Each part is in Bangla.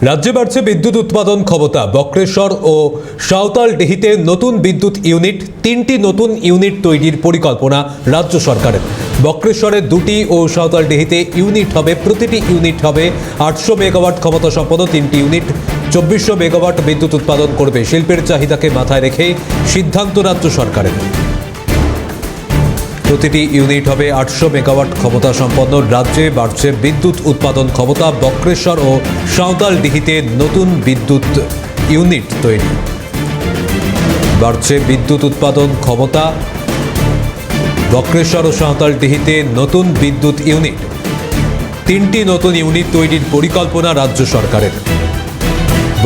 রাজ্যে বাড়ছে বিদ্যুৎ উৎপাদন ক্ষমতা। বক্রেশ্বর ও সাঁওতালডিহিতে নতুন বিদ্যুৎ ইউনিট, 3টি নতুন ইউনিট তৈরির পরিকল্পনা রাজ্য সরকারের। বক্রেশ্বরে 2টি ও সাঁওতালডিহিতে ইউনিট হবে। প্রতিটি ইউনিট হবে 800 মেগাওয়াট ক্ষমতা সম্পন্ন। 3টি ইউনিট 2400 মেগাওয়াট বিদ্যুৎ উৎপাদন করবে। শিল্পের চাহিদাকে মাথায় রেখে সিদ্ধান্ত রাজ্য সরকারের। প্রতিটি ইউনিট হবে 800 মেগাওয়াট ক্ষমতা সম্পন্ন। রাজ্যে বাড়ছে বিদ্যুৎ উৎপাদন ক্ষমতা। বক্রেশ্বর ও সাঁওতালডিহিতে নতুন বিদ্যুৎ ইউনিট তৈরি। বাড়ছে বিদ্যুৎ উৎপাদন ক্ষমতা। বক্রেশ্বর ও সাঁওতালডিহিতে নতুন বিদ্যুৎ ইউনিট, 3টি নতুন ইউনিট তৈরির পরিকল্পনা রাজ্য সরকারের।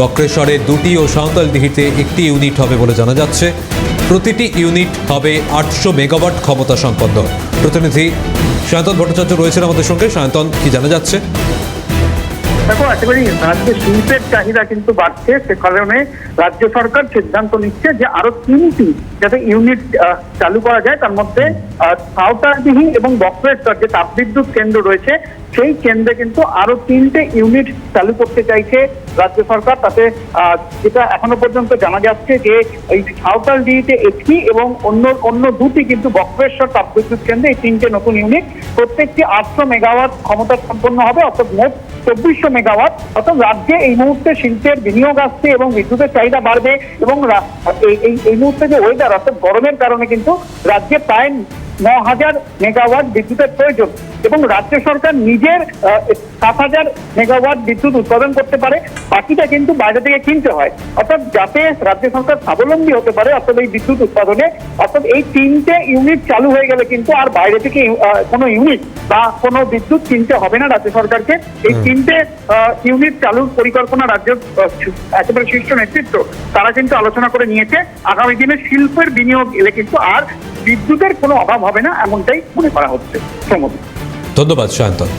বক্রেশ্বরে 2টি ও সাঁওতালডিহিতে 1টি ইউনিট হবে বলে জানা যাচ্ছে। প্রতিটি ইউনিট হবে 800 মেগাওয়াট ক্ষমতা সম্পন্ন। প্রতিনিধি সায়ন্তন ভট্টাচার্য রয়েছেন আমাদের সঙ্গে। সায়ন্তন, কি জানা যাচ্ছে? দেখো, একেবারেই রাজ্যে শিল্পের চাহিদা কিন্তু বাড়ছে। সে কারণে রাজ্য সরকার সিদ্ধান্ত নিচ্ছে যে আরো 3টি যাতে ইউনিট চালু করা যায়। তার মধ্যে সাঁওতালডিহি এবং বক্রেশ্বর যে তাপবিদ্যুৎ কেন্দ্র রয়েছে সেই কেন্দ্রে কিন্তু আরো 3টে ইউনিট চালু করতে চাইছে রাজ্য সরকার। তাতে যেটা এখনো পর্যন্ত জানা যাচ্ছে যে এই সাঁওতালডিহিতে 1টি এবং অন্য 2টি কিন্তু বক্রেশ্বর তাপবিদ্যুৎ কেন্দ্রে এই 3টে নতুন ইউনিট, প্রত্যেকটি 800 মেগাওয়াট ক্ষমতা সম্পন্ন হবে, অর্থাৎ মোট 2400 মেগাওয়াট। অর্থাৎ রাজ্যে এই মুহূর্তে শিল্পের বিনিয়োগ আসছে এবং বিদ্যুতের চাহিদা বাড়বে এবং এই মুহূর্তে যে ওয়েদার অর্থাৎ গরমের কারণে কিন্তু রাজ্যে প্রায় 9000 মেগাওয়াট বিদ্যুতের প্রয়োজন এবং রাজ্য সরকার নিজের 7000 মেগাওয়াট বিদ্যুৎ উৎপাদন করতে পারে। বাকিটা কিন্তু বাইরে থেকে কিনতে হয়। অর্থাৎ যাতে রাজ্য সরকার স্বাবলম্বী হতে পারে অর্থাৎ এই বিদ্যুৎ উৎপাদনে, অর্থাৎ এই 3টে ইউনিট চালু হয়ে গেলে কিন্তু আর বাইরে থেকে কোনো ইউনিট বা কোনো বিদ্যুৎ কিনতে হবে না রাজ্য সরকারকে। এই 3টে ইউনিট চালুর পরিকল্পনা রাজ্যের একেবারে শীর্ষ নেতৃত্ব তারা কিন্তু আলোচনা করে নিয়েছে। আগামী দিনে শিল্পের বিনিয়োগ এলে কিন্তু আর বিদ্যুতের কোনো অভাব হবে না, এমনটাই মনে করা হচ্ছে। ধন্যবাদ সায়ন্তন।